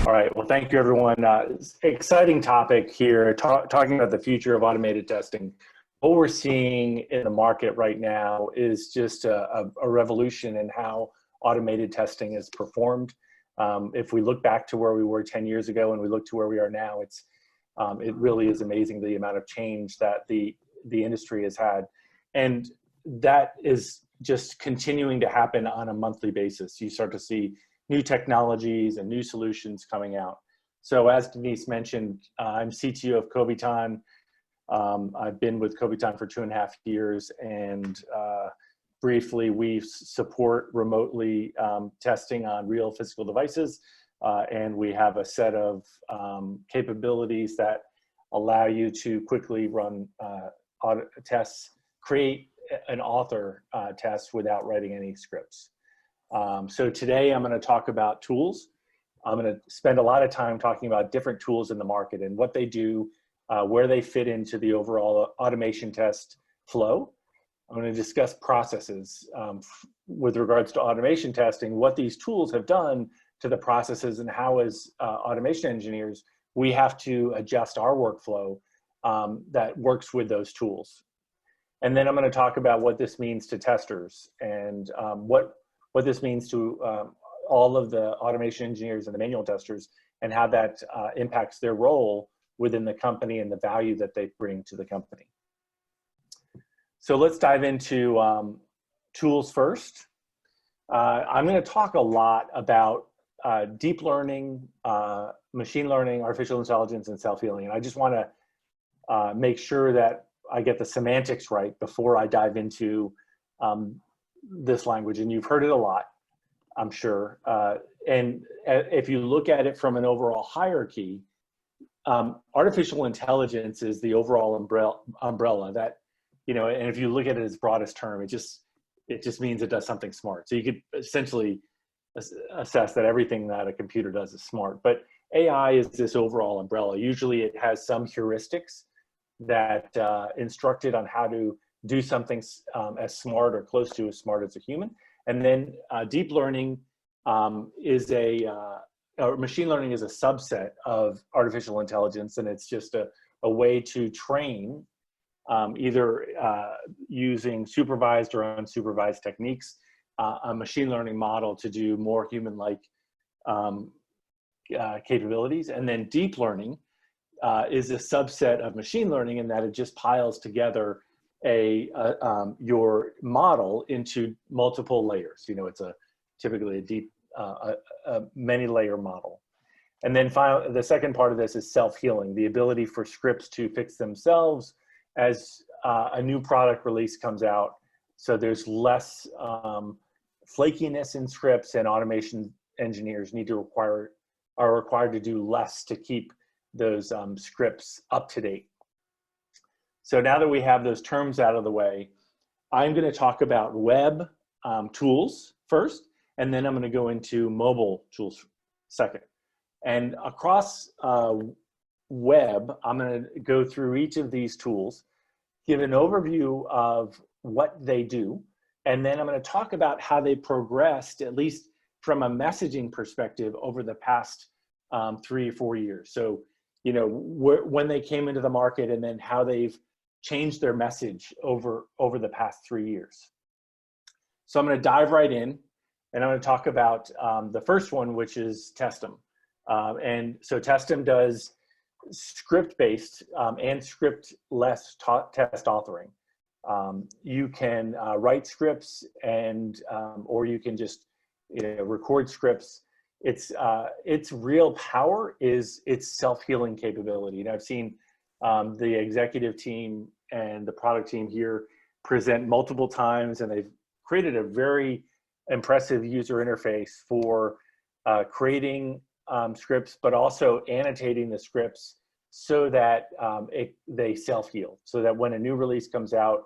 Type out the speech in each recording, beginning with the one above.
All right, well, thank you, everyone. Exciting topic here, talking about the future of automated testing. What we're seeing in the market right now is just a revolution in how automated testing is performed. If we look back to where we were 10 years ago and we look to where we are now, it really is amazing the amount of change that the industry has had. And that is just continuing to happen on a monthly basis. You start to see new technologies and new solutions coming out. So as Denise mentioned, I'm CTO of Kobiton. I've been with Kobiton for 2.5 years, and briefly, we support remotely testing on real physical devices, and we have a set of capabilities that allow you to quickly run audit tests, create an author test without writing any scripts. So today I'm going to talk about tools. I'm going to spend a lot of time talking about different tools in the market and what they do, where they fit into the overall automation test flow. I'm going to discuss processes with regards to automation testing, what these tools have done to the processes, and how as automation engineers, we have to adjust our workflow that works with those tools. And then I'm going to talk about what this means to testers and what this means to all of the automation engineers and the manual testers, and how that impacts their role within the company and the value that they bring to the company. So let's dive into tools first. I'm going to talk a lot about deep learning, machine learning, artificial intelligence, and self-healing. And I just want to make sure that I get the semantics right before I dive into this language. And you've heard it a lot, I'm sure. And if you look at it from an overall hierarchy, artificial intelligence is the overall umbrella that, and if you look at it as broadest term, it just means it does something smart. So you could essentially assess that everything that a computer does is smart. But AI is this overall umbrella. Usually it has some heuristics that instruct it on how to do something as smart or close to as smart as a human. And then deep learning is or machine learning is a subset of artificial intelligence, and it's just a way to train either using supervised or unsupervised techniques, a machine learning model to do more human-like capabilities. And then deep learning is a subset of machine learning in that it just piles together your model into multiple layers. It's typically a deep, many-layer model. And then finally, the second part of this is self-healing, the ability for scripts to fix themselves as a new product release comes out. So there's less flakiness in scripts, and automation engineers are required to do less to keep those scripts up to date. So now that we have those terms out of the way, I'm going to talk about web tools first, and then I'm going to go into mobile tools second. And across web, I'm going to go through each of these tools, give an overview of what they do, and then I'm going to talk about how they progressed, at least from a messaging perspective, over the past 3 or 4 years. So, when they came into the market, and then how they've changed their message over the past 3 years. So I'm going to dive right in, and I'm going to talk about the first one, which is Testum. And so Testum does script-based and script-less test authoring. You can write scripts, and or you can just record scripts. Its real power is its self-healing capability. And I've seen the executive team and the product team here present multiple times, and they've created a very impressive user interface for creating scripts, but also annotating the scripts so that they self-heal, so that when a new release comes out,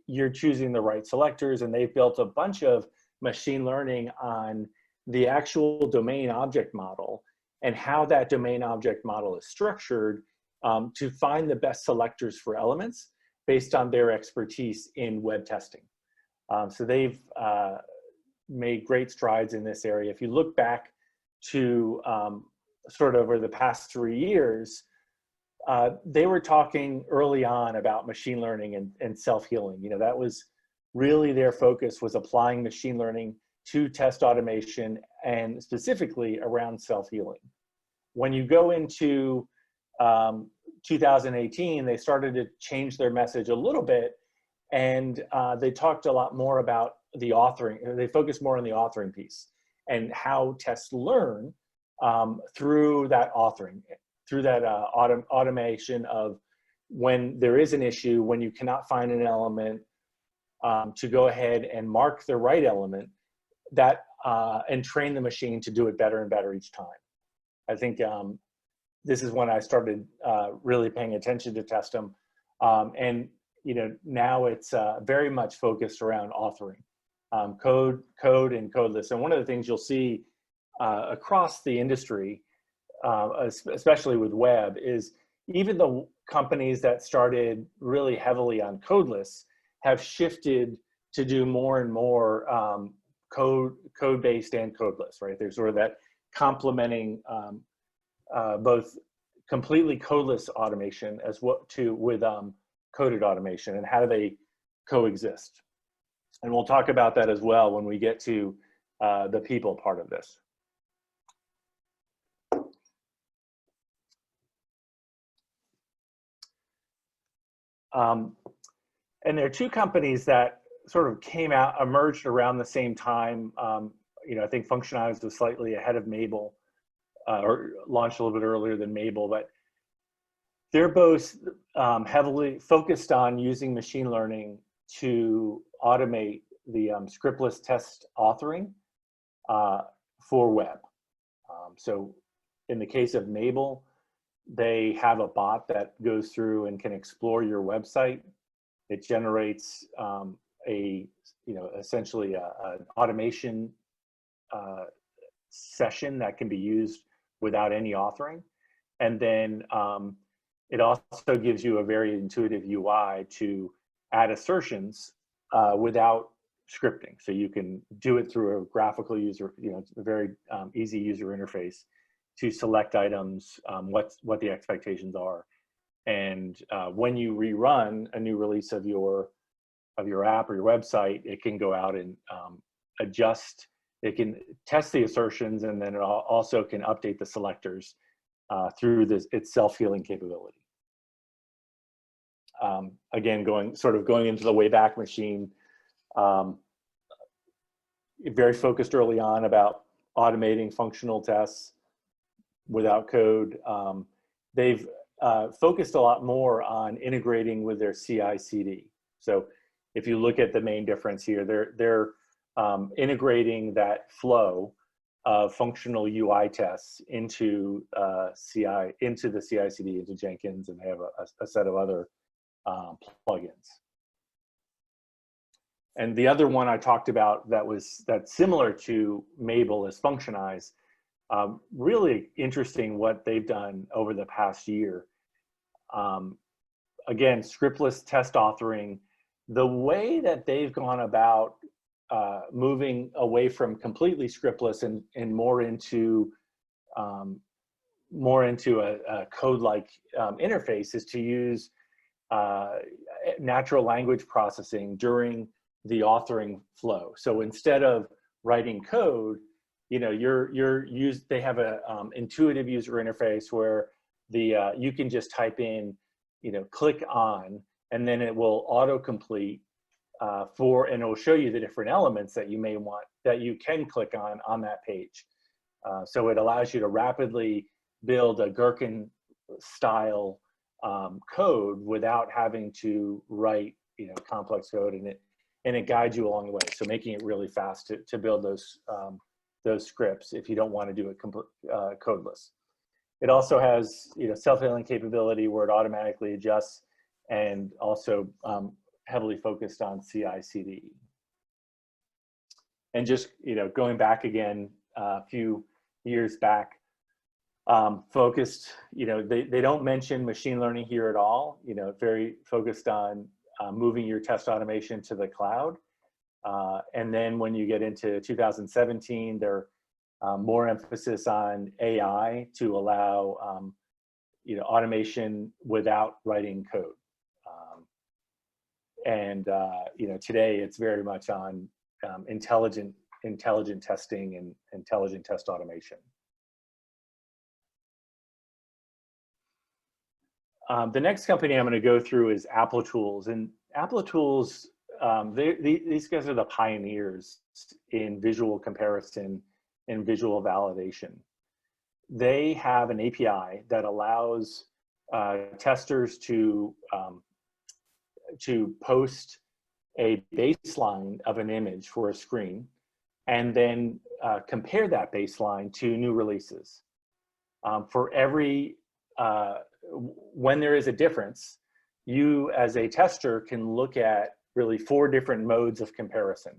you're choosing the right selectors. And they've built a bunch of machine learning on the actual domain object model and how that domain object model is structured to find the best selectors for elements based on their expertise in web testing. So they've made great strides in this area. If you look back to sort of over the past 3 years, they were talking early on about machine learning and self-healing. You know, that was really their focus, was applying machine learning to test automation and specifically around self-healing. When you go into 2018, they started to change their message a little bit, and they talked a lot more about the authoring. They focused more on the authoring piece and how tests learn through that authoring, through that automation of when there is an issue, when you cannot find an element, to go ahead and mark the right element that and train the machine to do it better and better each time. I think this is when I started really paying attention to test them. And you know, now it's very much focused around authoring, code and codeless. And one of the things you'll see across the industry, especially with web, is even the companies that started really heavily on codeless have shifted to do more and more code-based and codeless, right? There's sort of that complementing both completely codeless automation as well with coded automation, and how do they coexist? And we'll talk about that as well when we get to the people part of this. And there are two companies that sort of emerged around the same time. You know, I think Functionize was slightly ahead of Mabel, or launched a little bit earlier than Mabel, but they're both heavily focused on using machine learning to automate the scriptless test authoring for web. So in the case of Mabel, they have a bot that goes through and can explore your website. It generates essentially an automation session that can be used without any authoring. And then it also gives you a very intuitive UI to add assertions without scripting. So you can do it through a graphical user, you know, it's a very easy user interface to select items, what the expectations are. And when you rerun a new release of your app or your website, it can go out and adjust. It can test the assertions, and then it also can update the selectors through its self-healing capability. Again, going into the Wayback Machine, very focused early on about automating functional tests without code. They've focused a lot more on integrating with their CI/CD. So if you look at the main difference here, they're integrating that flow of functional UI tests into the CI/CD, into Jenkins, and they have a set of other plugins. And the other one I talked about that's similar to Mabel is Functionize. Really interesting what they've done over the past year. Again, scriptless test authoring. The way that they've gone about moving away from completely scriptless and more into a code-like interface is to use natural language processing during the authoring flow. So instead of writing code, you know, they have a intuitive user interface where you can just type in, you know, click on, and then it will autocomplete and it will show you the different elements that you may want, that you can click on that page. So it allows you to rapidly build a Gherkin style code without having to write, you know, complex code, and it guides you along the way. So making it really fast to build those scripts if you don't want to do it codeless. It also has, you know, self-healing capability where it automatically adjusts, and also heavily focused on CI/CD. And just, going back again a few years back, focused, they don't mention machine learning here at all, very focused on moving your test automation to the cloud. And then when you get into 2017, there more emphasis on AI to allow automation without writing code. Today it's very much on intelligent testing and intelligent test automation. The next company I'm going to go through is Applitools, and Applitools, these guys are the pioneers in visual comparison and visual validation. They have an API that allows testers to post a baseline of an image for a screen, and then compare that baseline to new releases. For every when there is a difference, you as a tester can look at really 4 different modes of comparison.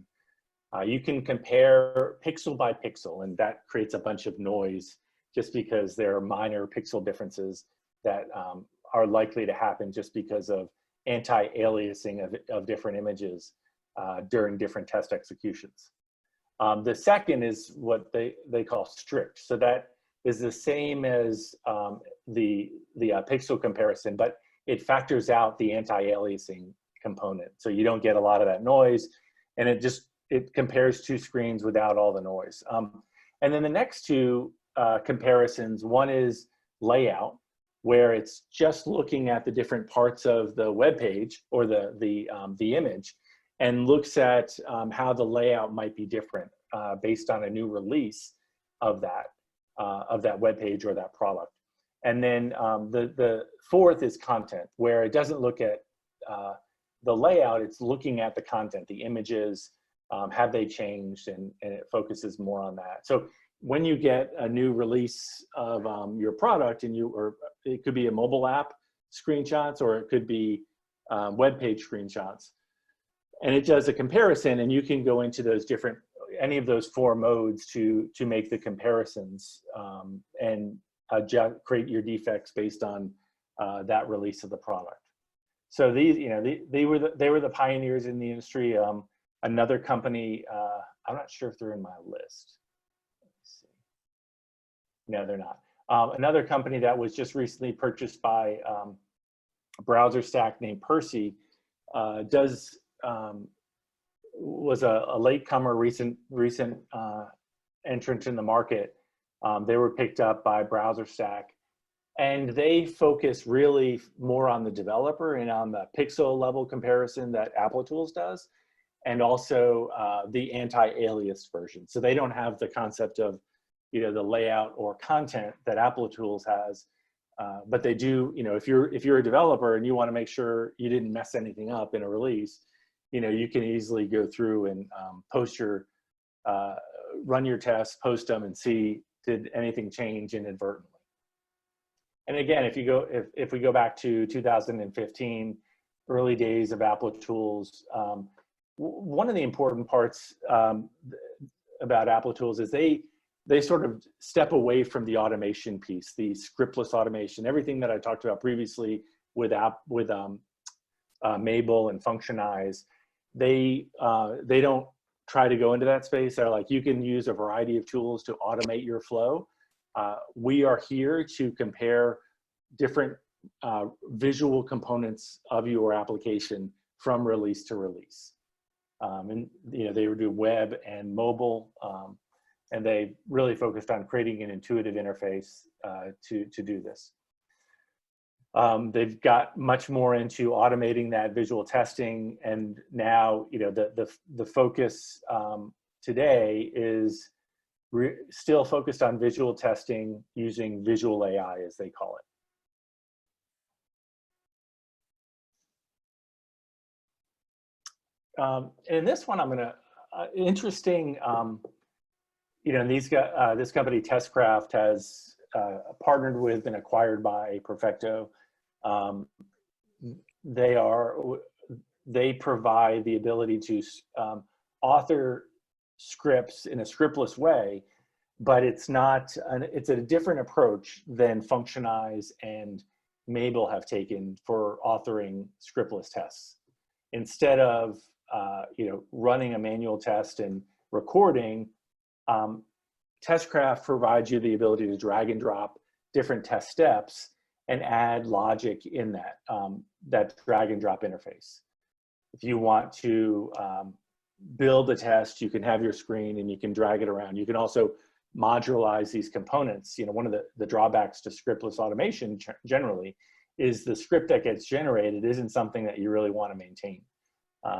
You can compare pixel by pixel, and that creates a bunch of noise just because there are minor pixel differences that are likely to happen just because of anti-aliasing of different images during different test executions. The second is what they call strict. So that is the same as the pixel comparison, but it factors out the anti-aliasing component. So you don't get a lot of that noise, and it compares 2 screens without all the noise. And then the next 2 comparisons, one is layout, where it's just looking at the different parts of the web page or the image, and looks at how the layout might be different based on a new release of that web page or that product. And then the fourth is content, where it doesn't look at the layout, it's looking at the content, the images, have they changed, and it focuses more on that. So when you get a new release of your product, or it could be a mobile app screenshots, or it could be web page screenshots, and it does a comparison, and you can go into those any of those 4 modes to make the comparisons and create your defects based on that release of the product. So these, they were the pioneers in the industry. Another company, I'm not sure if they're in my list. Let's see. No, they're not. Another company that was just recently purchased by a browser stack named Percy was a latecomer, recent entrant in the market. They were picked up by Browser Stack, and they focus really more on the developer and on the pixel level comparison that Applitools does, and also the anti-alias version. So they don't have the concept of the layout or content that Applitools has, but they do. If you're a developer and you want to make sure you didn't mess anything up in a release, you can easily go through and run your tests, post them, and see did anything change inadvertently. And again, if we go back to 2015, early days of Applitools, one of the important parts about Applitools is they sort of step away from the automation piece, the scriptless automation, everything that I talked about previously with Mabel and Functionize. They don't try to go into that space. They're like, you can use a variety of tools to automate your flow. We are here to compare different visual components of your application from release to release. And they would do web and mobile, and they really focused on creating an intuitive interface to do this. They've got much more into automating that visual testing, and now the focus today is still focused on visual testing using visual AI, as they call it. And in this one, I'm gonna interesting. This company Testcraft has partnered with and acquired by Perfecto. They provide the ability to author scripts in a scriptless way, but it's a different approach than Functionize and Mabel have taken for authoring scriptless tests. Instead of running a manual test and recording, Testcraft provides you the ability to drag and drop different test steps and add logic in that drag and drop interface. If you want to build a test, you can have your screen and you can drag it around. You can also modularize these components. One of the drawbacks to scriptless automation generally is the script that gets generated isn't something that you really want to maintain.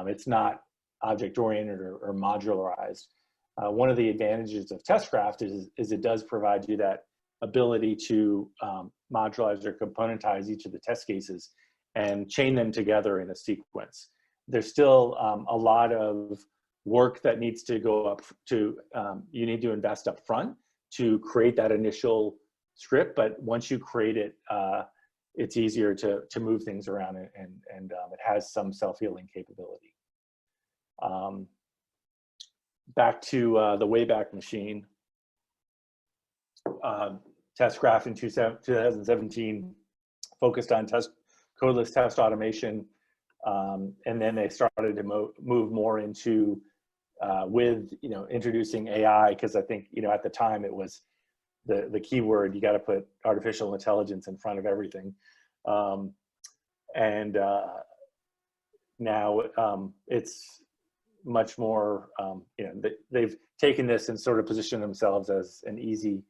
It's not object-oriented or modularized. One of the advantages of Testcraft is it does provide you that ability to modularize or componentize each of the test cases and chain them together in a sequence. There's still a lot of work that needs to go up to, you need to invest up front to create that initial script, but once you create it, it's easier to move things around, and it has some self-healing capability. Back to the Wayback Machine. Testcraft in 2017 focused on codeless test automation, and then they started to move more into with introducing AI, because I think at the time it was the key word. You got to put artificial intelligence in front of everything, and now it's much more. They've taken this and sort of positioned themselves as an easy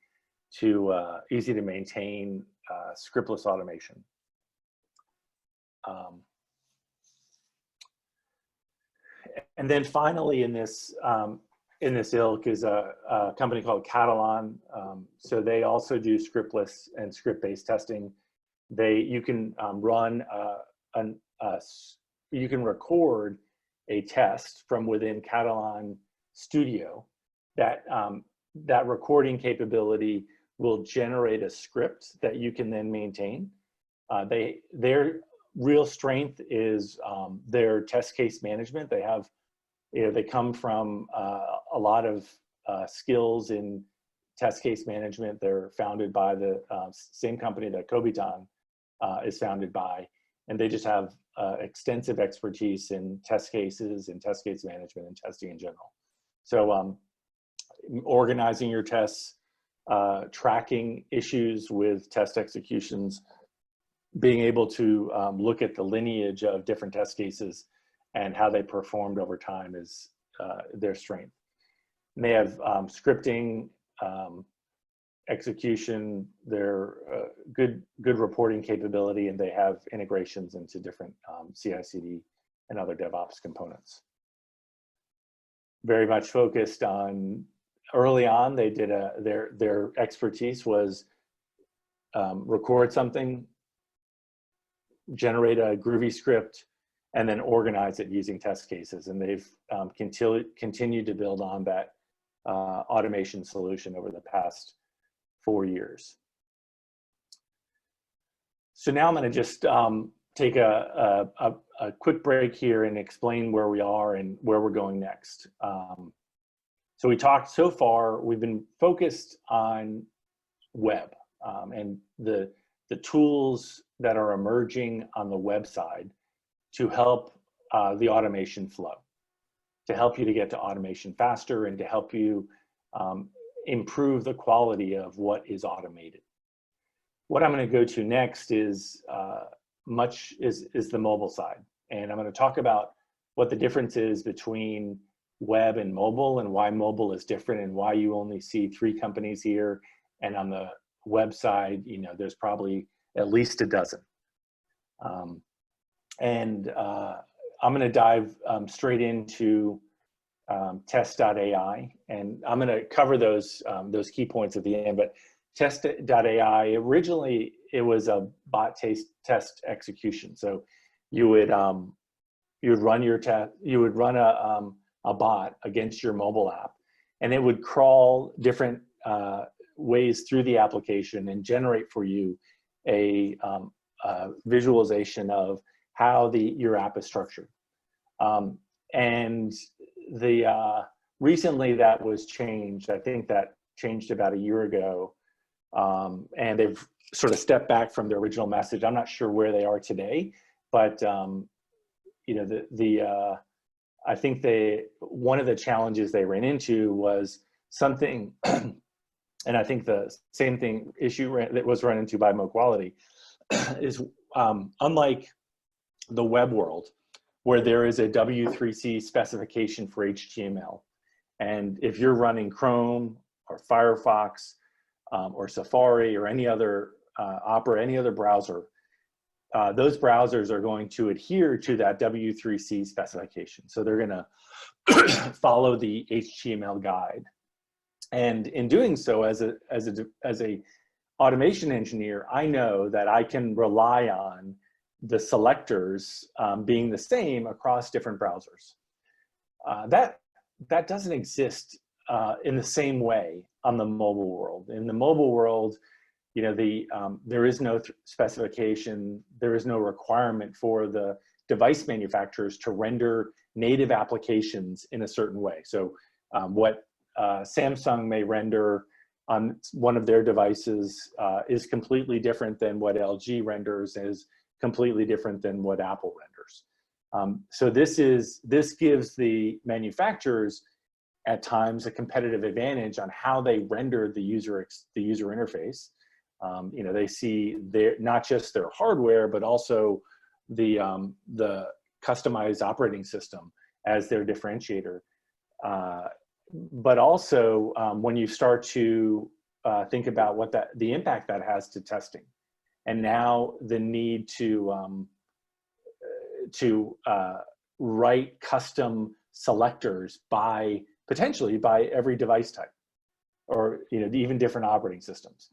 to maintain scriptless automation. And then finally, in this ilk is a company called Catalan. So they also do scriptless and script-based testing. You can you can record a test from within Catalan Studio. That recording capability will generate a script that you can then maintain. Their real strength is their test case management. They have, they come from a lot of skills in test case management. They're founded by the same company that Kobitan is founded by, and they just have extensive expertise in test cases and test case management and testing in general. So organizing your tests, tracking issues with test executions, being able to look at the lineage of different test cases and how they performed over time is their strength. And they have scripting, execution, their good reporting capability, and they have integrations into different CI/CD and other DevOps components. Very much focused on, early on, they did their expertise was record something, generate a groovy script, and then organize it using test cases. And they've continued to build on that automation solution over the past 4 years. So now I'm going to just take a quick break here and explain where we are and where we're going next. So we talked so far, we've been focused on web and the tools that are emerging on the web side to help the automation flow, to help you to get to automation faster and to help you improve the quality of what is automated. What I'm going to go to next is the mobile side. And I'm going to talk about what the difference is between web and mobile, and why mobile is different, and why you only see 3 companies here. And on the website, there's probably at least a dozen. I'm going to dive straight into test.ai, and I'm going to cover those key points at the end. But test.ai, originally it was a bot test execution. So you would run your test, you would run a bot against your mobile app, and it would crawl different ways through the application and generate for you a visualization of how your app is structured. And the recently that was changed. I think that changed about a year ago. And they've sort of stepped back from their original message. I'm not sure where they are today, but I think one of the challenges they ran into was something, and I think the same issue that was run into by Mo Quality is unlike the web world, where there is a W3C specification for HTML. And if you're running Chrome or Firefox or Safari or any other Opera, any other browser, those browsers are going to adhere to that W3C specification. So they're going to follow the HTML guide. And in doing so, as a automation engineer, I know that I can rely on the selectors being the same across different browsers. That doesn't exist in the same way on the mobile world. In the mobile world, there is no specification, there is no requirement for the device manufacturers to render native applications in a certain way. So what Samsung may render on one of their devices is completely different than what LG renders, is completely different than what Apple renders. So this gives the manufacturers at times a competitive advantage on how they render the user interface. They see not just their hardware, but also the customized operating system as their differentiator. But also when you start to think about what the impact that has to testing, and now the need to write custom selectors potentially by every device type, or even different operating systems.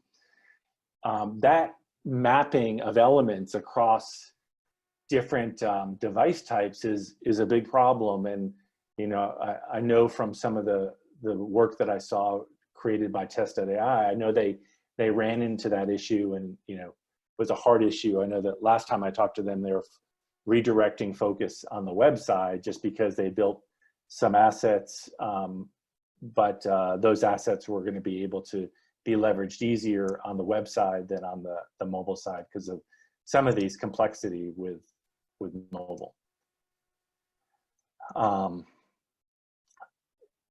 That mapping of elements across different device types is a big problem. And I know from some of the work that I saw created by Test.ai, I know they ran into that issue, and was a hard issue. I know that last time I talked to them, they were redirecting focus on the website just because they built some assets, but those assets were going to be able to be leveraged easier on the website than on the mobile side because of some of these complexity with mobile.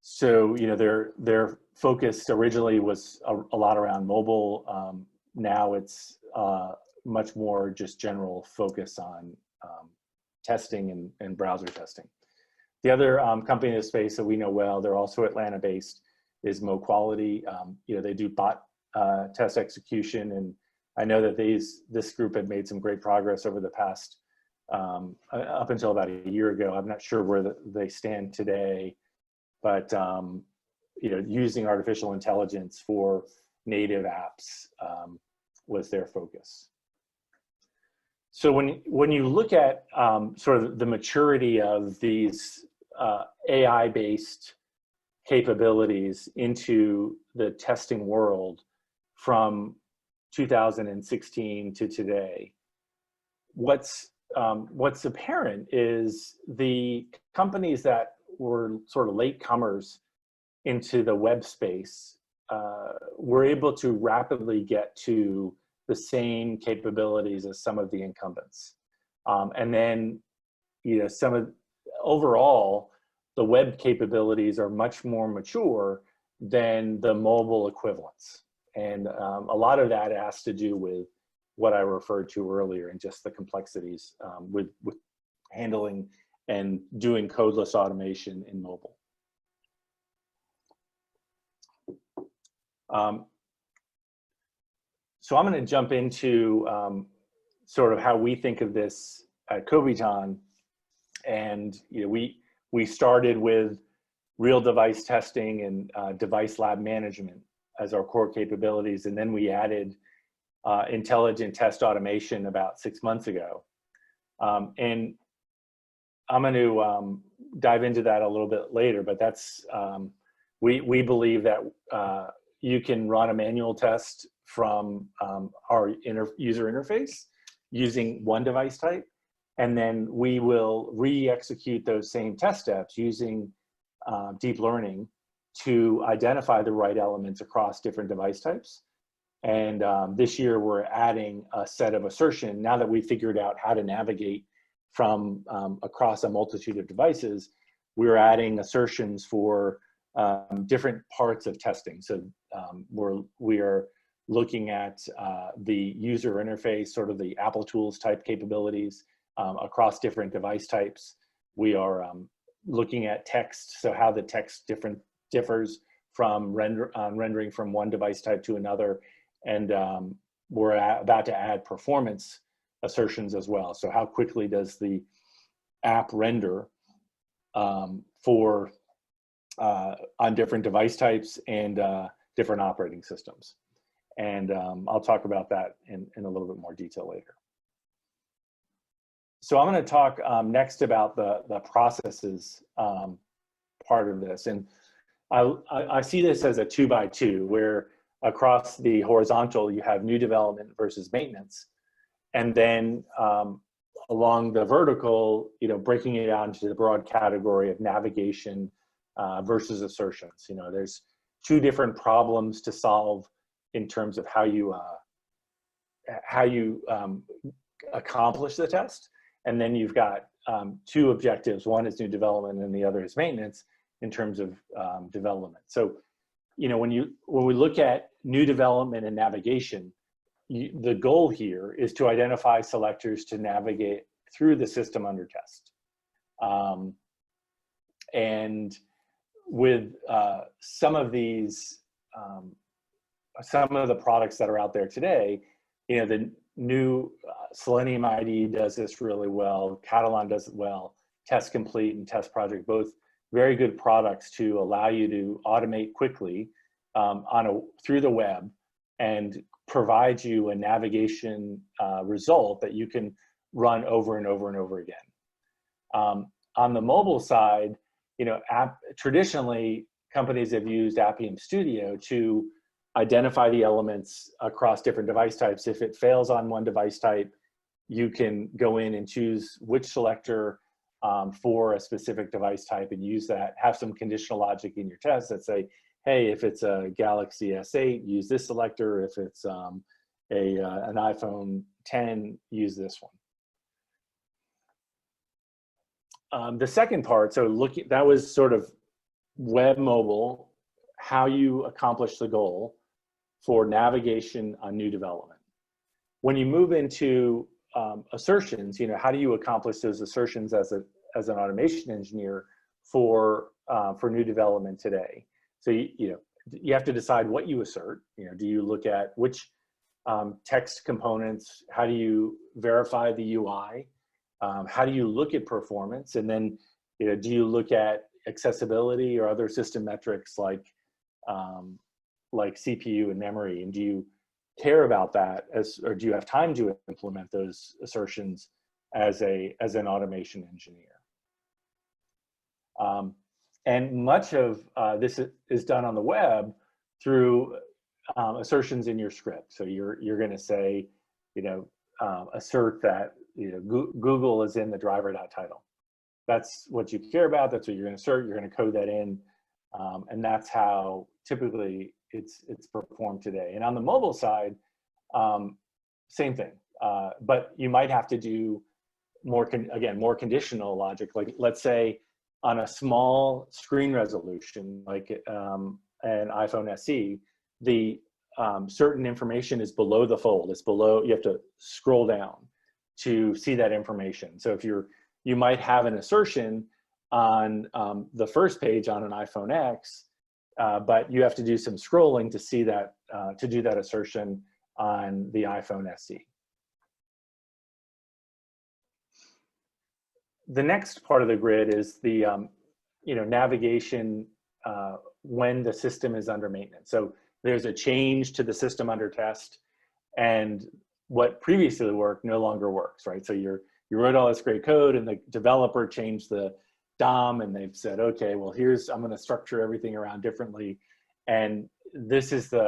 So their focus originally was a lot around mobile. Now it's much more just general focus on testing and browser testing. The other company in the space that we know well, they're also Atlanta-based, is Mo Quality. They do bot test execution, and I know that this group had made some great progress over the past, up until about a year ago. I'm not sure where they stand today, but using artificial intelligence for native apps was their focus. So when you look at sort of the maturity of these AI-based capabilities into the testing world from 2016 to today, what's apparent is the companies that were sort of latecomers into the web space were able to rapidly get to the same capabilities as some of the incumbents. And then, overall, the web capabilities are much more mature than the mobile equivalents. And a lot of that has to do with what I referred to earlier, and just the complexities with handling and doing codeless automation in mobile. So I'm going to jump into sort of how we think of this at Coviton. And we started with real device testing and device lab management as our core capabilities, and then we added intelligent test automation about 6 months ago. And I'm going to dive into that a little bit later, but that's we believe that you can run a manual test from our user interface using one device type, and then we will re-execute those same test steps using deep learning to identify the right elements across different device types. And this year we're adding a set of assertion. Now that we figured out how to navigate from across a multitude of devices, we're adding assertions for different parts of testing. So we are looking at the user interface, sort of the Apple Tools type capabilities across different device types. We are looking at text, so how the text differs from rendering from one device type to another. And we're about to add performance assertions as well. So how quickly does the app render for on different device types and different operating systems. And I'll talk about that in a little bit more detail later. So I'm going to talk next about the processes part of this. And I see this as a 2x2, where across the horizontal, you have new development versus maintenance. And then along the vertical, breaking it out into the broad category of navigation versus assertions. There's two different problems to solve in terms of how you accomplish the test. And then you've got two objectives. One is new development and the other is maintenance in terms of development. So, when we look at new development and navigation, the goal here is to identify selectors to navigate through the system under test. And with some of these, some of the products that are out there today, the new Selenium IDE does this really well. Catalan does it well. Test Complete and Test Project, both very good products to allow you to automate quickly through the web and provide you a navigation result that you can run over and over and over again. On the mobile side, traditionally companies have used Appium Studio to identify the elements across different device types. If it fails on one device type, you can go in and choose which selector for a specific device type and use that, have some conditional logic in your test that say, hey, if it's a Galaxy S8, use this selector. If it's an iPhone 10, use this one. The second part, that was sort of web mobile, how you accomplish the goal for navigation on new development. When you move into assertions, how do you accomplish those assertions as an automation engineer for new development today? So you have to decide what you assert. Do you look at which text components? How do you verify the UI? How do you look at performance? And then do you look at accessibility or other system metrics like CPU and memory? And do you care about that, or do you have time to implement those assertions as an automation engineer? And much of this is done on the web through assertions in your script. So you're going to say, assert that Google is in the driver.title. That's what you care about. That's what you're going to assert. You're going to code that in, and that's how typically it's performed today. And on the mobile side, same thing. But you might have to do more conditional logic. Like, let's say on a small screen resolution, like an iPhone SE, the certain information is below the fold. It's below. You have to scroll down to see that information. So if you might have an assertion on the first page on an iPhone X, but you have to do some scrolling to see that, to do that assertion on the iPhone SE. The next part of the grid is the navigation when the system is under maintenance. So there's a change to the system under test, and what previously worked no longer works, right? So you wrote all this great code, and the developer changed the DOM, and they've said, okay, well, I'm going to structure everything around differently, and this is this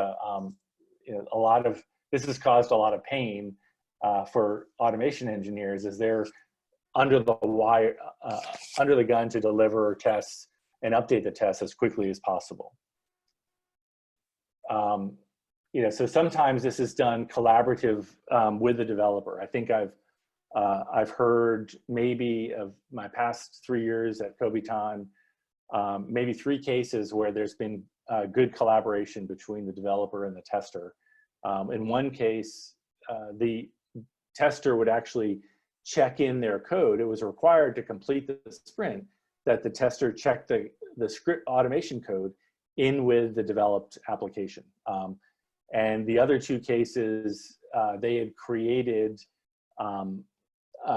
has caused a lot of pain for automation engineers, as they're under the gun to deliver tests, and update the test as quickly as possible. So sometimes this is done collaborative with the developer. I think I've heard maybe of my past 3 years at Kobiton, maybe 3 cases where there's been good collaboration between the developer and the tester. In one case, the tester would actually check in their code. It was required to complete the sprint that the tester checked the script automation code in with the developed application. And the other 2 cases, they had created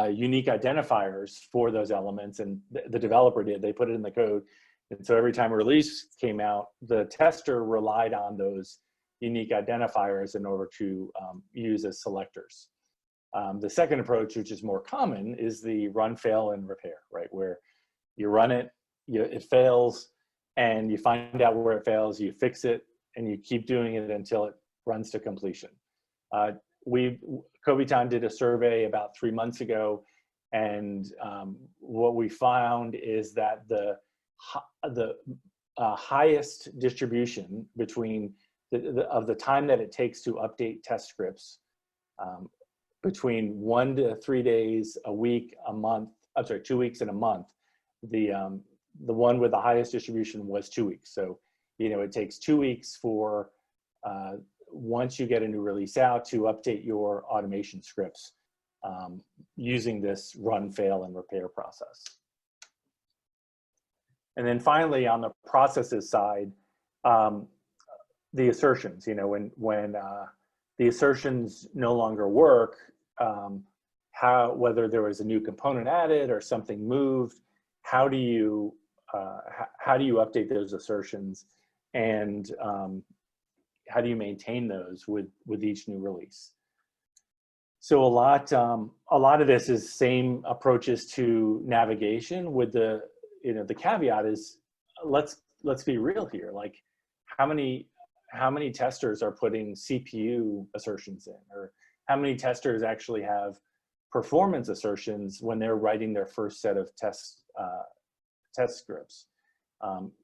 unique identifiers for those elements, and the developer did. They put it in the code. And so every time a release came out, the tester relied on those unique identifiers in order to use as selectors. The second approach, which is more common, is the run, fail, and repair, right? Where you run it, it fails, and you find out where it fails, you fix it, and you keep doing it until it runs to completion. Kobiton did a survey about 3 months ago, and what we found is that the highest distribution between of the time that it takes to update test scripts, between 1 to 3 days, a week, a month, I'm sorry, 2 weeks and a month, the one with the highest distribution was 2 weeks. So, it takes 2 weeks for, once you get a new release out, to update your automation scripts using this run, fail, and repair process. And then finally, on the processes side, the assertions, when the assertions no longer work, whether there was a new component added or something moved, how do you update those assertions, and how do you maintain those with each new release? So a lot of this is same approaches to navigation, with the caveat is, let's be real here. Like, how many testers are putting CPU assertions in, or how many testers actually have performance assertions when they're writing their first set of test scripts?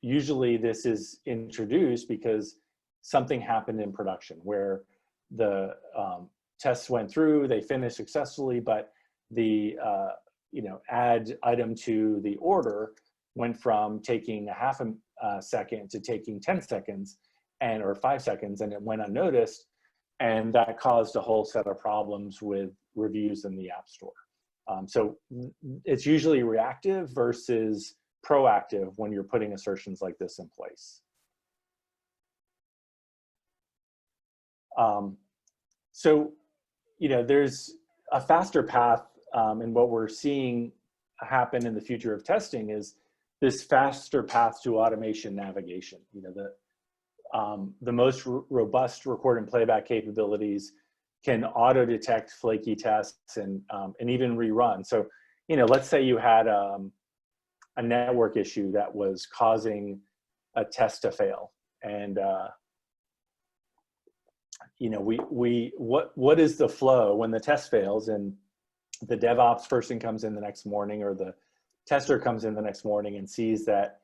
Usually this is introduced because something happened in production where the tests went through, they finished successfully, but the add item to the order went from taking a half a second to taking 10 seconds or 5 seconds, and it went unnoticed, and that caused a whole set of problems with reviews in the App Store. So it's usually reactive versus proactive when you're putting assertions like this in place. There's a faster path, and what we're seeing happen in the future of testing is this faster path to automation navigation. The most robust record and playback capabilities can auto detect flaky tests and even rerun. So, let's say you had a network issue that was causing a test to fail, and what is the flow when the test fails, and the DevOps person comes in the next morning, or the tester comes in the next morning and sees that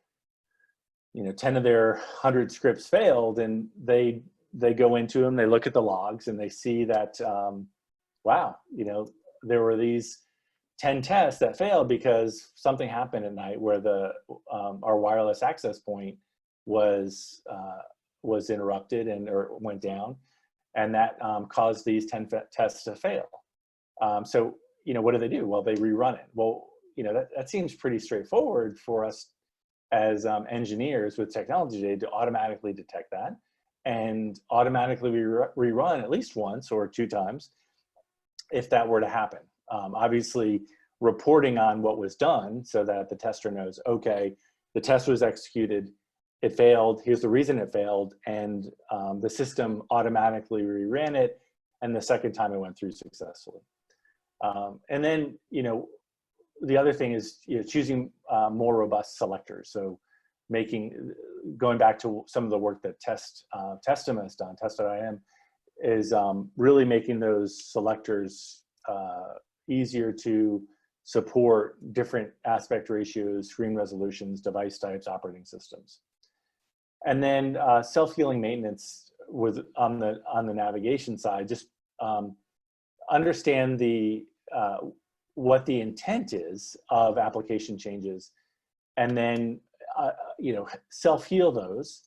10 of their 100 scripts failed, and they go into them, they look at the logs, and they see that wow, there were these 10 tests that failed because something happened at night where our wireless access point was interrupted or went down, and that caused these 10 tests to fail. So what do? Well, they rerun it. Well, that seems pretty straightforward for us as engineers with technology today to automatically detect that and automatically rerun at least once or 2 times if that were to happen. Obviously, reporting on what was done so that the tester knows, okay, the test was executed, it failed, here's the reason it failed, and the system automatically reran it, and the second time it went through successfully. And then, the other thing is choosing more robust selectors. So going back to some of the work that Testim has done, Test.im, is really making those selectors easier to support different aspect ratios, screen resolutions, device types, operating systems. And then self-healing maintenance with on the navigation side, just understand the what the intent is of application changes, and then self-heal those,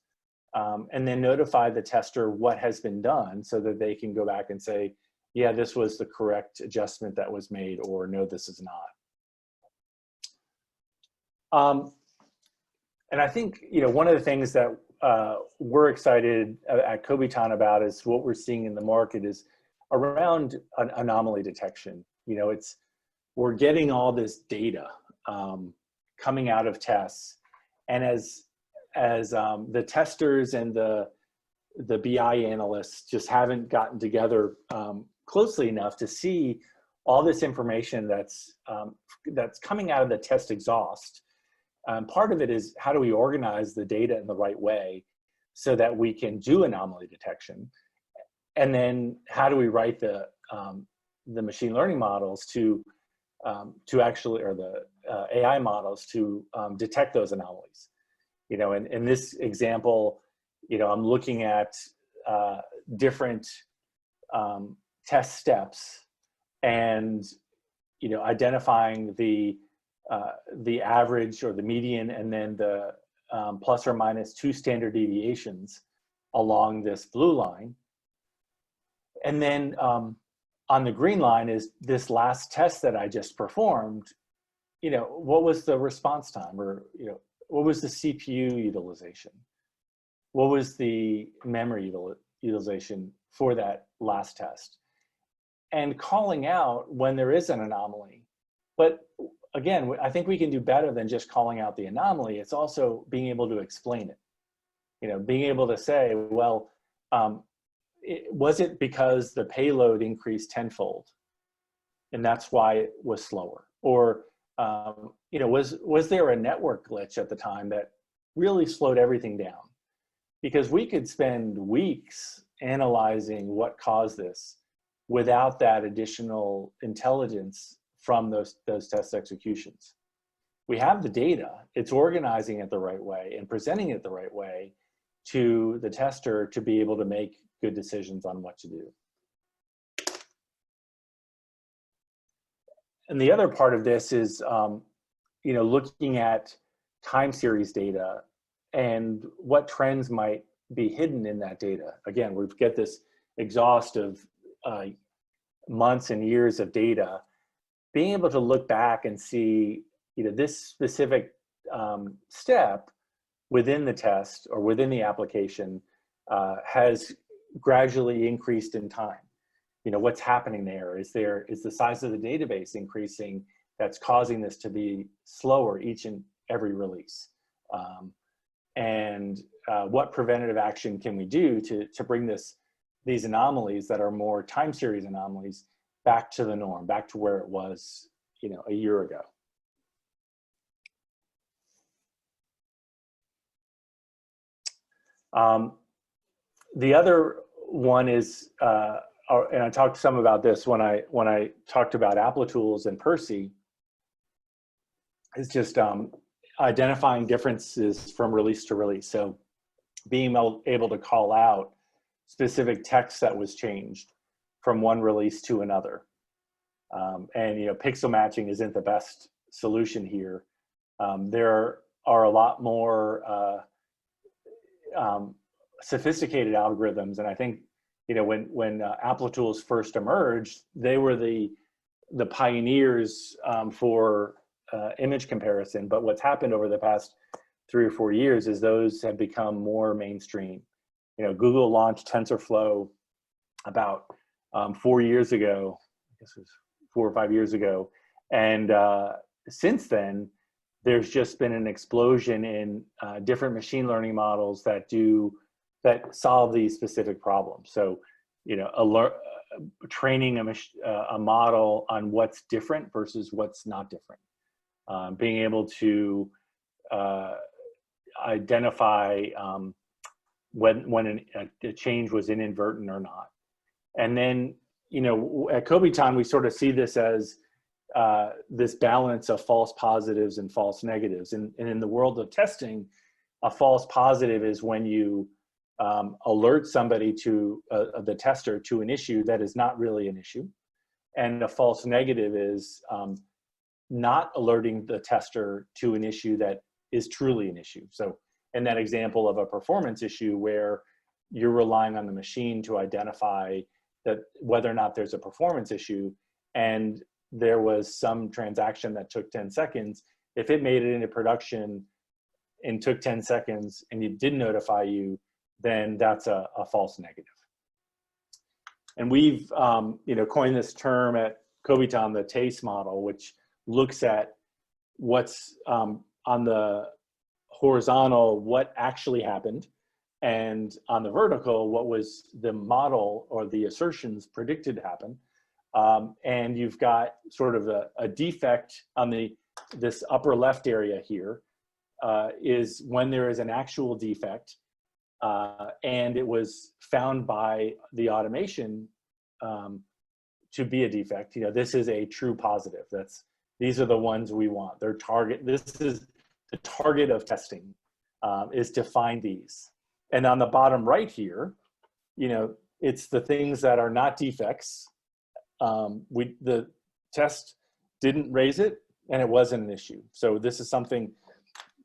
and then notify the tester what has been done so that they can go back and say, yeah, this was the correct adjustment that was made, or no, this is not. And I think, one of the things that we're excited at Kobiton about is what we're seeing in the market is around an anomaly detection. We're getting all this data coming out of tests, and as the testers and the BI analysts just haven't gotten together closely enough to see all this information that's coming out of the test exhaust. Part of it is, how do we organize the data in the right way so that we can do anomaly detection? And then how do we write the machine learning models to actually, or the AI models to detect those anomalies? In this example, I'm looking at different test steps and, identifying the average or the median, and then the plus or minus 2 standard deviations along this blue line. And then on the green line is this last test that I just performed. What was the response time, or, what was the CPU utilization? What was the memory utilization for that last test? And calling out when there is an anomaly. But again, I think we can do better than just calling out the anomaly. It's also being able to explain it. Being able to say, well, was it because the payload increased tenfold, and that's why it was slower? Or was there a network glitch at the time that really slowed everything down? Because we could spend weeks analyzing what caused this without that additional intelligence from those test executions. We have the data, it's organizing it the right way and presenting it the right way to the tester to be able to make good decisions on what to do. And the other part of this is, looking at time series data and what trends might be hidden in that data. Again, we get this exhaust of months and years of data. Being able to look back and see, this specific step within the test or within the application has gradually increased in time. What's happening there? Is the size of the database increasing that's causing this to be slower each and every release? And what preventative action can we do to bring these anomalies that are more time series anomalies back to the norm, back to where it was, a year ago? The other one is, and I talked some about this when I talked about Applitools and Percy, is just identifying differences from release to release. So being able to call out specific text that was changed from one release to another. And pixel matching isn't the best solution here. There are a lot more sophisticated algorithms, and I think when Applitools first emerged, they were the pioneers for image comparison. But what's happened over the past 3 or 4 years is those have become more mainstream. Google launched TensorFlow about 4 years ago. I guess it was 4 or 5 years ago, and since then, there's just been an explosion in different machine learning models that solve these specific problems. So, training a model on what's different versus what's not different. Being able to identify when a change was inadvertent or not. And then, at Kobiton, we sort of see this as this balance of false positives and false negatives. And in the world of testing, a false positive is when you alert somebody to the tester to an issue that is not really an issue. And a false negative is not alerting the tester to an issue that is truly an issue. So in that example of a performance issue where you're relying on the machine to identify that whether or not there's a performance issue, and there was some transaction that took 10 seconds, if it made it into production and took 10 seconds and it didn't notify you, then that's a false negative. And we've coined this term at Coviton, the TACE model, which looks at what's on the horizontal, what actually happened, and on the vertical, what was the model or the assertions predicted to happen. And you've got sort of a defect on this upper left area here is when there is an actual defect and it was found by the automation to be a defect. This is a true positive. These are the ones we want. Their target. This is the target of testing, is to find these. And on the bottom right here, it's the things that are not defects. The test didn't raise it, and it wasn't an issue. So this is something,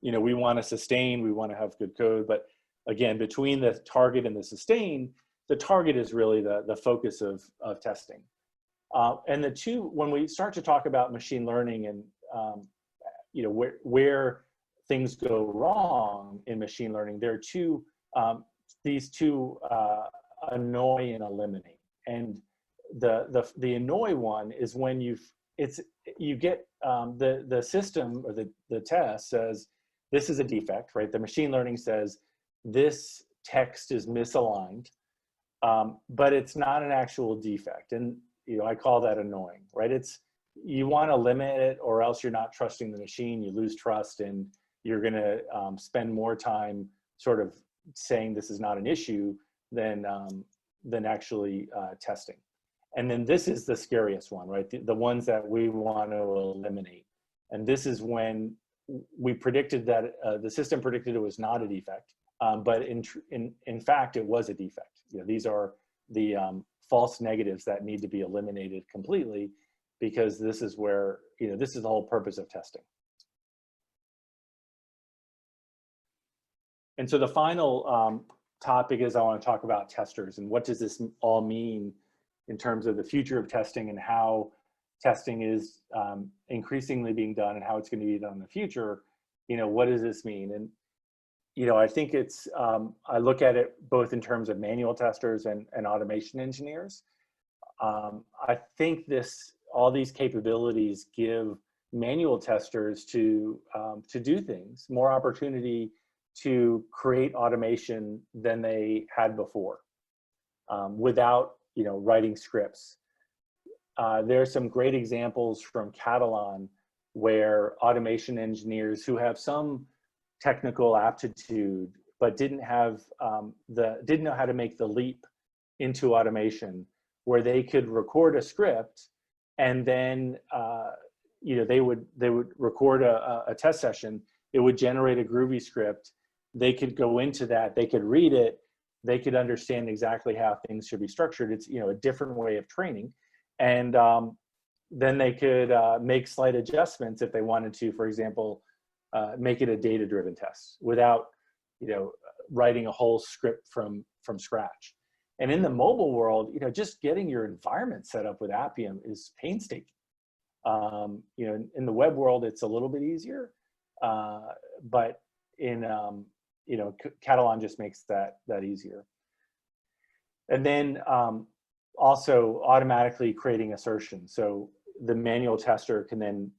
we want to sustain. We want to have good code, but again, between the target and the sustain, the target is really the focus of testing. And the two, when we start to talk about machine learning and where things go wrong in machine learning, there are these two annoy and eliminate. And the annoy one is when you get the system or the test says this is a defect, right? The machine learning says this text is misaligned, but it's not an actual defect. And I call that annoying, right? You want to limit it, or else you're not trusting the machine. You lose trust, and you're going to spend more time sort of saying this is not an issue than actually testing. And then this is the scariest one, right? The ones that we want to eliminate. And this is when we predicted that the system predicted it was not a defect, but in fact it was a defect. These are the false negatives that need to be eliminated completely, because this is where this is the whole purpose of testing. And so the final topic is I want to talk about testers and what does this all mean in terms of the future of testing and how testing is increasingly being done and how it's going to be done in the future. What does this mean? And I think it's I look at it both in terms of manual testers and automation engineers. I think all these capabilities give manual testers to do things, more opportunity to create automation than they had before, without writing scripts. There's some great examples from Catalan where automation engineers who have some technical aptitude but didn't know how to make the leap into automation, where they could record a script and then they would record a test session. It would generate a Groovy script. They could go into that, they could read it, they could understand exactly how things should be structured. It's a different way of training. And then they could make slight adjustments if they wanted to, for example, make it a data-driven test without writing a whole script from scratch. And in the mobile world, just getting your environment set up with Appium is painstaking. In the web world, it's a little bit easier, but in Catalan just makes that easier. And then also automatically creating assertions. So the manual tester can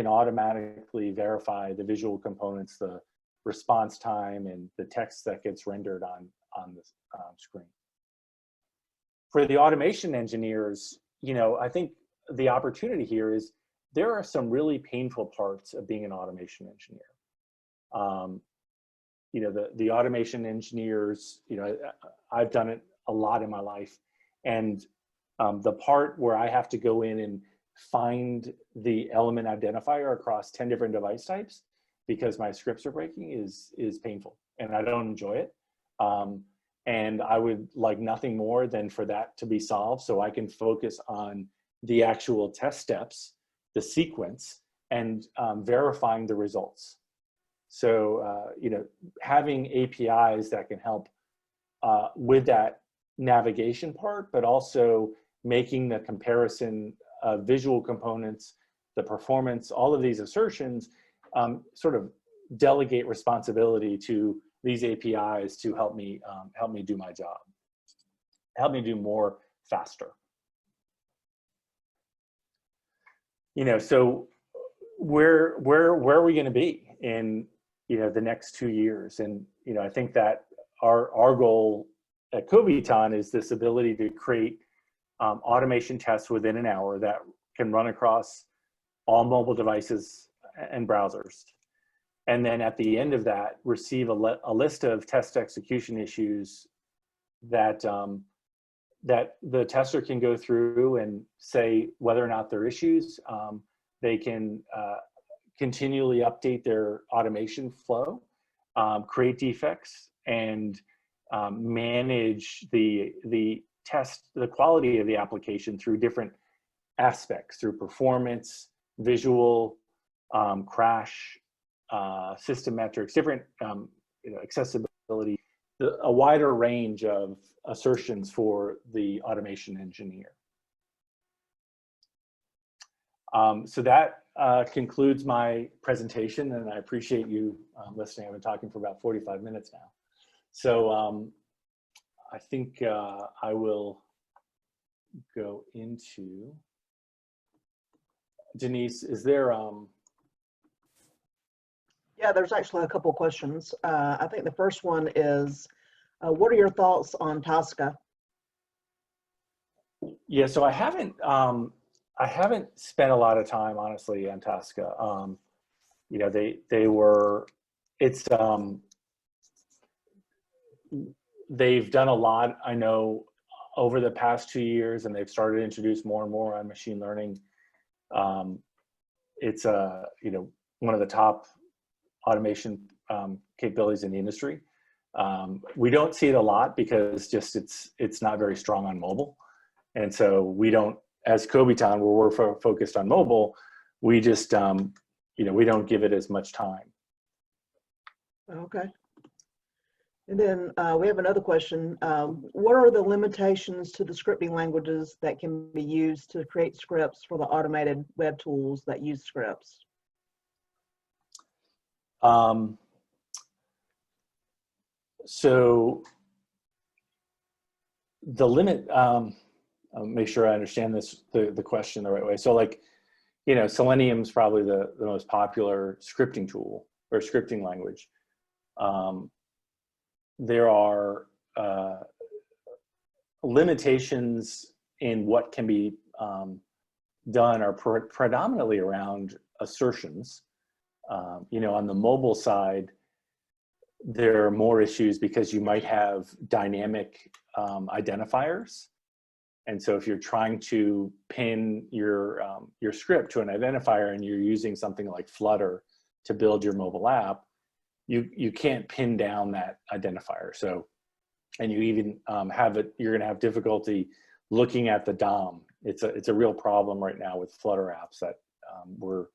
automatically verify the visual components, the response time, and the text that gets rendered on the screen. For the automation engineers, I think the opportunity here is there are some really painful parts of being an automation engineer. The automation engineers, I've done it a lot in my life. And the part where I have to go in and find the element identifier across 10 different device types because my scripts are breaking is painful and I don't enjoy it. And I would like nothing more than for that to be solved so I can focus on the actual test steps, the sequence, and verifying the results. So, you know, having APIs that can help with that navigation part, but also making the comparison of visual components, the performance, all of these assertions, sort of delegate responsibility to these APIs to help me do my job, help me do more faster. You know, so where are we going to be in, you know, the next 2 years? And, you know, I think that our goal at Coviton is this ability to create automation tests within an hour that can run across all mobile devices and browsers. And then at the end of that, receive a list of test execution issues that, that the tester can go through and say whether or not they're issues. They can continually update their automation flow, create defects, and manage the quality of the application through different aspects, through performance, visual, crash, system metrics, different you know, accessibility, a wider range of assertions for the automation engineer. So that concludes my presentation, and I appreciate you listening. I've been talking for about 45 minutes now. So I think I will go into, Denise, is there, Yeah, there's actually a couple questions. I think the first one is, what are your thoughts on Tosca? Yeah, so I haven't spent a lot of time, honestly, on Tosca. You know, they've done a lot, I know, over the past 2 years, and they've started to introduce more and more on machine learning. It's you know, one of the top automation capabilities in the industry. We don't see it a lot because just it's not very strong on mobile, and so we don't, as Coviton, where we're focused on mobile, we just you know, we don't give it as much time. Okay. And then we have another question. What are the limitations to the scripting languages that can be used to create scripts for the automated web tools that use scripts? So the limit, I'll make sure I understand the question the right way. So like, you know, Selenium's probably the most popular scripting tool or scripting language. There are limitations in what can be done are predominantly around assertions. You know, on the mobile side, there are more issues because you might have dynamic identifiers. And so if you're trying to pin your script to an identifier and you're using something like Flutter to build your mobile app, you can't pin down that identifier. So, and you even you're gonna have difficulty looking at the DOM. It's a real problem right now with Flutter apps that we're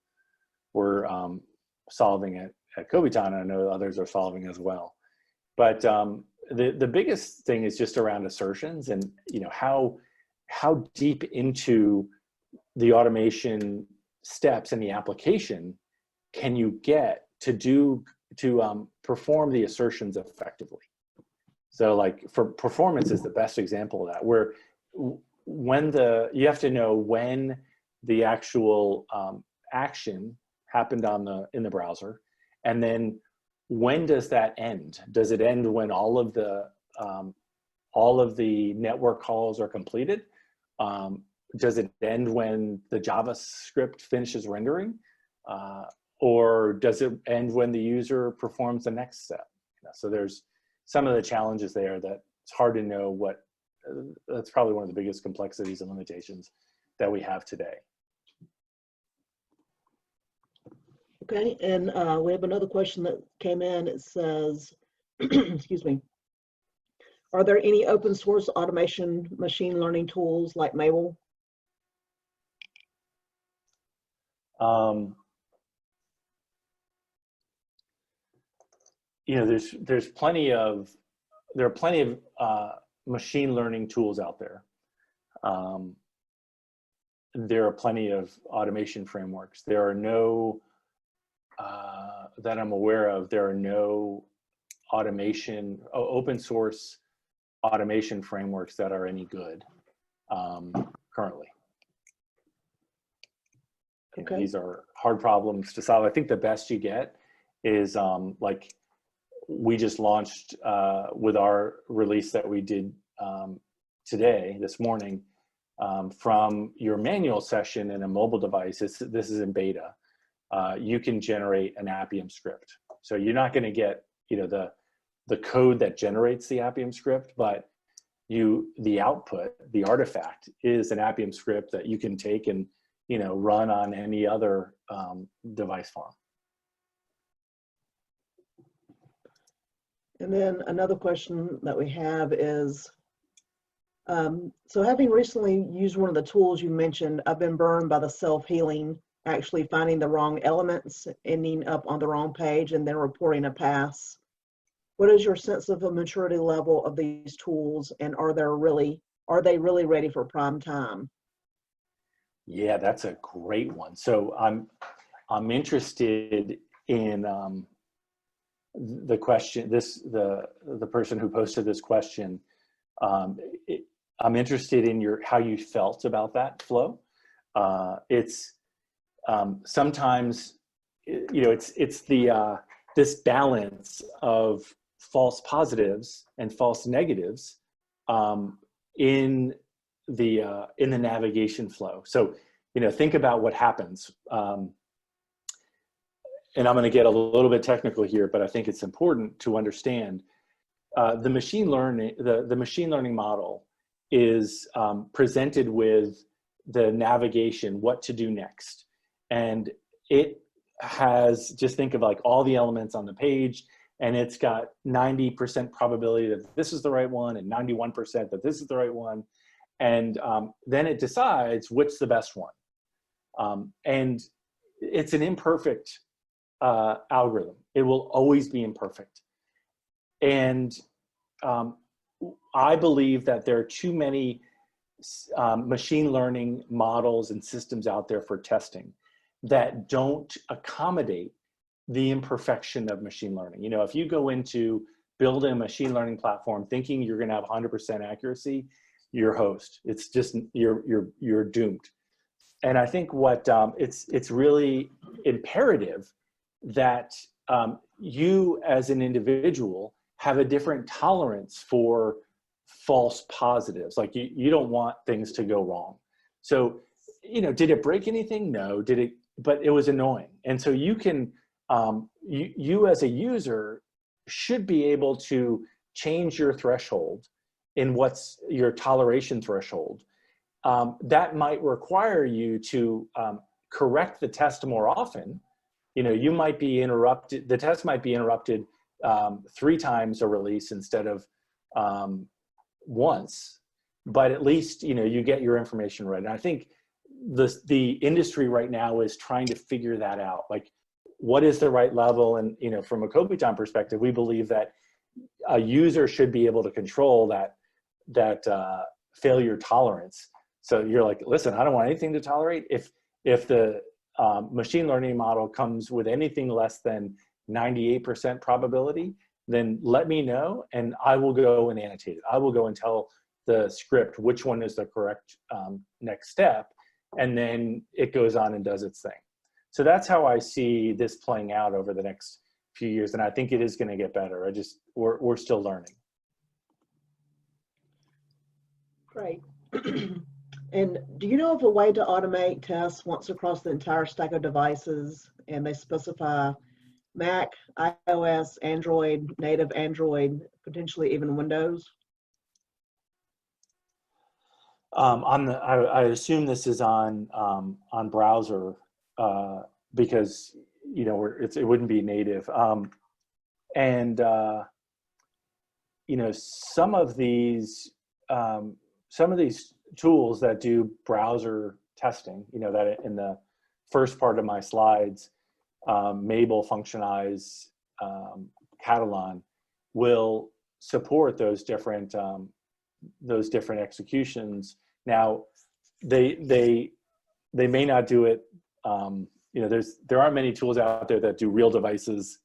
solving at Coviton, and I know others are solving as well. But the biggest thing is just around assertions, and you know, how deep into the automation steps in the application can you get to perform the assertions effectively. So like for performance is the best example of that, where you have to know when the actual action happened in the browser, and then when does that end? Does it end when all of the network calls are completed? Does it end when the JavaScript finishes rendering? Or does it end when the user performs the next step? You know, so there's some of the challenges there that it's hard to know what, that's probably one of the biggest complexities and limitations that we have today. Okay, and we have another question that came in. It says, excuse me, are there any open source automation machine learning tools like Mabel? You know, there are plenty of machine learning tools out there. There are plenty of automation frameworks. There are no, that I'm aware of, there are no open source automation frameworks that are any good currently. You know, these are hard problems to solve. I think the best you get is like we just launched with our release that we did today, this morning, from your manual session in a mobile device. This is in beta. You can generate an Appium script. So you're not going to get, you know, the code that generates the Appium script, but the output, the artifact, is an Appium script that you can take and, you know, run on any other device farm. And then another question that we have is, so having recently used one of the tools you mentioned, I've been burned by the self-healing, actually finding the wrong elements, ending up on the wrong page, and then reporting a pass. What is your sense of the maturity level of these tools, and are they really ready for prime time? Yeah, that's a great one. So I'm interested in the question. The person who posted this question. I'm interested in how you felt about that flow. It's sometimes, you know, it's this balance of false positives and false negatives in the navigation flow. So, you know, think about what happens. And I'm going to get a little bit technical here, but I think it's important to understand the machine learning model is presented with the navigation, what to do next. And it has, just think of like all the elements on the page, and it's got 90% probability that this is the right one and 91% that this is the right one. And then it decides which the best one. And it's an imperfect algorithm. It will always be imperfect. And I believe that there are too many machine learning models and systems out there for testing that don't accommodate the imperfection of machine learning. You know, if you go into building a machine learning platform thinking you're going to have 100% accuracy, you're host. It's just you're doomed. And I think what it's really imperative that you as an individual have a different tolerance for false positives. Like you don't want things to go wrong. So, you know, did it break anything? No. Did it? But it was annoying. And so you can, you as a user should be able to change your threshold in what's your toleration threshold. That might require you to correct the test more often. You know, you might be interrupted, the test might be interrupted 3 times a release instead of once, but at least, you know, you get your information right. And I think the industry right now is trying to figure that out. Like, what is the right level? And, you know, from a Kopitan perspective, we believe that a user should be able to control that failure tolerance. So you're like, listen, I don't want anything to tolerate. If the machine learning model comes with anything less than 98% probability, then let me know and I will go and annotate it. I will go and tell the script which one is the correct next step, and then it goes on and does its thing. So that's how I see this playing out over the next few years, and I think it is going to get better. We're still learning. Great. And do you know of a way to automate tests once across the entire stack of devices, and they specify Mac, iOS, Android, native Android, potentially even Windows? I assume this is on browser because you know, it wouldn't be native. And you know, some of these tools that do browser testing, you know, that in the first part of my slides, Mabel Functionize, Catalan will support those different executions. Now, they may not do it. You know, there aren't many tools out there that do real devices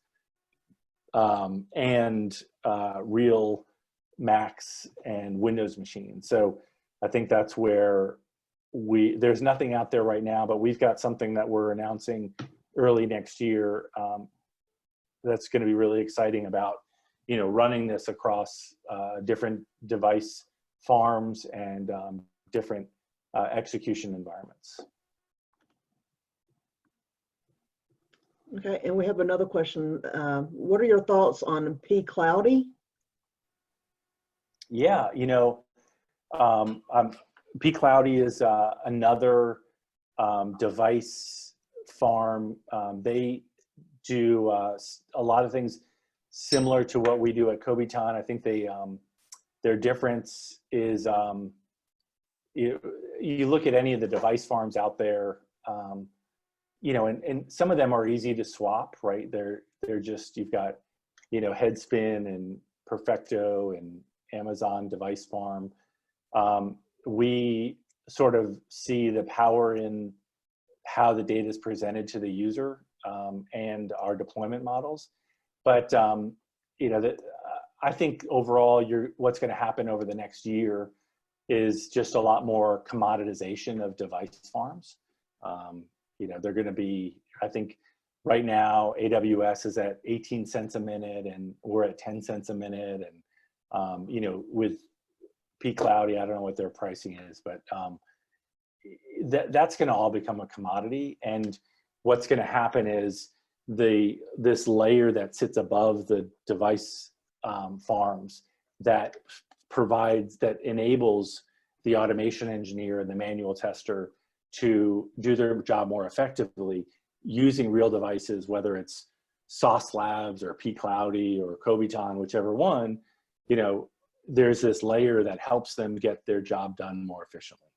and real Macs and Windows machines. So I think that's where there's nothing out there right now, but we've got something that we're announcing early next year that's going to be really exciting about, you know, running this across different device farms and different execution environments. Okay, and we have another question. What are your thoughts on P-Cloudy? Yeah, you know, P-Cloudy is another device farm. They do a lot of things similar to what we do at Cobiton. I think their difference is you look at any of the device farms out there, you know, and some of them are easy to swap, right? They're just, you've got, you know, Headspin and Perfecto and Amazon Device Farm. We sort of see the power in how the data is presented to the user and our deployment models. But, you know, I think overall, what's going to happen over the next year is just a lot more commoditization of device farms. You know, they're going to be, I think right now, AWS is at 18 cents a minute and we're at 10 cents a minute. And, you know, with P-Cloudy, I don't know what their pricing is, but that's going to all become a commodity. And what's going to happen is this layer that sits above the device farms that enables the automation engineer and the manual tester to do their job more effectively using real devices, whether it's Sauce Labs or P-Cloudy or Cobiton, whichever one, you know, there's this layer that helps them get their job done more efficiently.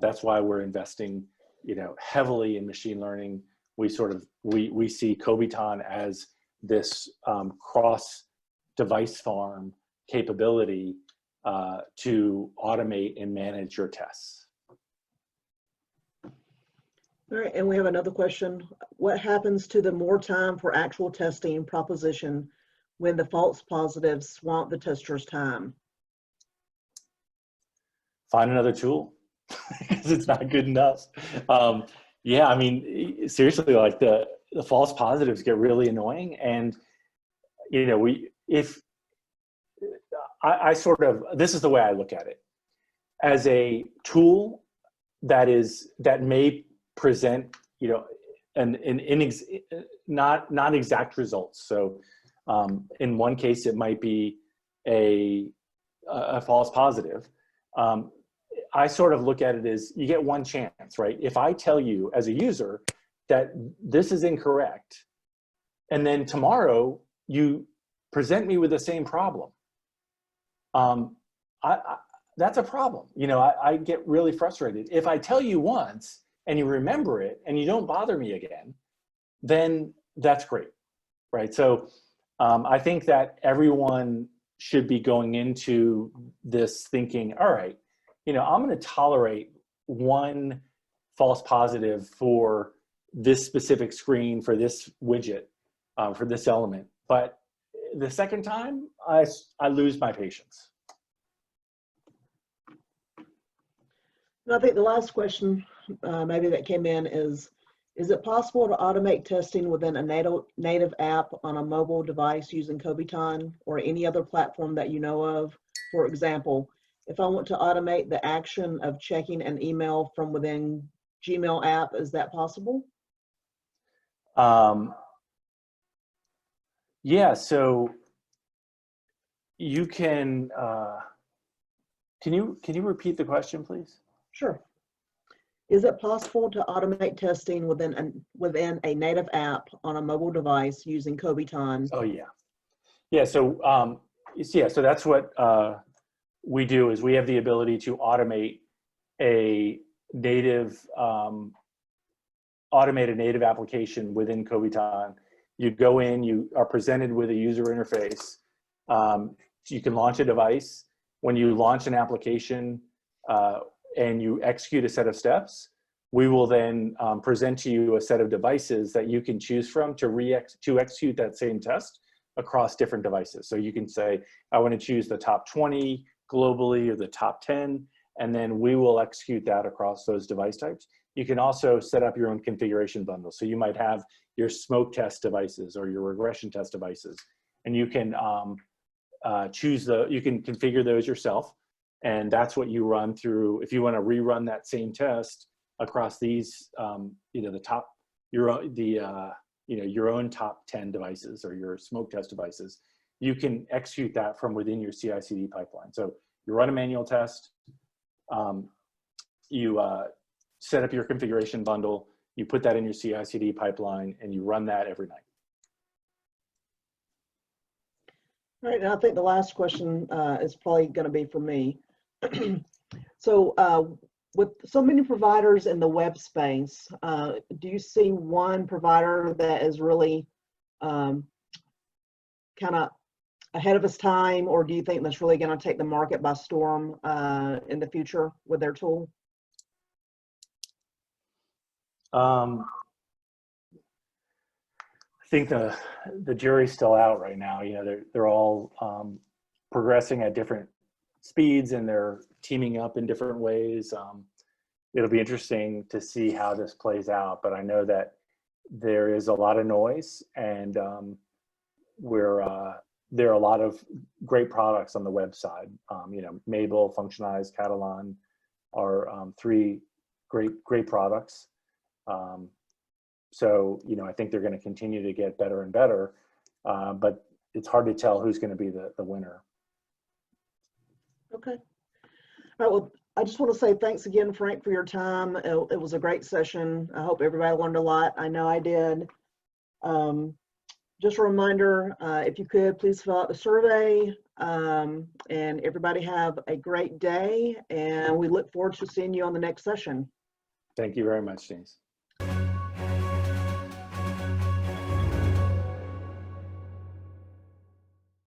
That's why we're investing, you know, heavily in machine learning. We see Cobiton as this cross device farm capability to automate and manage your tests. All right, and we have another question. What happens to the more time for actual testing proposition when the false positives swamp the tester's time? Find another tool because it's not good enough. Yeah, I mean, seriously, like the false positives get really annoying. And, you know, I sort of, this is the way I look at it. As a tool that may present, you know, not exact results. So in one case, it might be a false positive. I sort of look at it as you get one chance, right? If I tell you as a user that this is incorrect, and then tomorrow you present me with the same problem, that's a problem. You know, I get really frustrated. If I tell you once and you remember it and you don't bother me again, then that's great, right? So I think that everyone should be going into this thinking, all right, you know, I'm going to tolerate one false positive for this specific screen, for this widget, for this element. But the second time, I lose my patience. I think the last question maybe that came in is it possible to automate testing within a native app on a mobile device using Cobiton or any other platform that you know of? For example, if I want to automate the action of checking an email from within Gmail app, is that possible? Yeah, so you can you repeat the question, please? Sure. Is it possible to automate testing within a native app on a mobile device using Kobeton? Oh yeah. Yeah, so that's what we do is we have the ability to automate a native application within Kobeton. You go in, you are presented with a user interface. You can launch a device. When you launch an application and you execute a set of steps, we will then present to you a set of devices that you can choose from to execute that same test across different devices. So you can say, I want to choose the top 20 globally or the top 10, and then we will execute that across those device types. You can also set up your own configuration bundle. So you might have your smoke test devices or your regression test devices, and you can you can configure those yourself, and that's what you run through. If you want to rerun that same test across these, your own top 10 devices or your smoke test devices, you can execute that from within your CI/CD pipeline. So you run a manual test, you set up your configuration bundle, you put that in your CI/CD pipeline, and you run that every night. All right, and I think the last question is probably going to be for me. So with so many providers in the web space, do you see one provider that is really kind of ahead of its time, or do you think that's really going to take the market by storm in the future with their tool? I think the jury's still out right now. You know, they're all progressing at different speeds, and they're teaming up in different ways. It'll be interesting to see how this plays out, but I know that there is a lot of noise, and there are a lot of great products on the web side. Mabel, Functionize, Catalan are three great products. So, I think they're going to continue to get better and better, but it's hard to tell who's going to be the winner. Okay. All right, well, I just want to say thanks again, Frank, for your time. It was a great session. I hope everybody learned a lot. I know I did. Just a reminder, if you could, please fill out the survey, and everybody have a great day, and we look forward to seeing you on the next session. Thank you very much, James.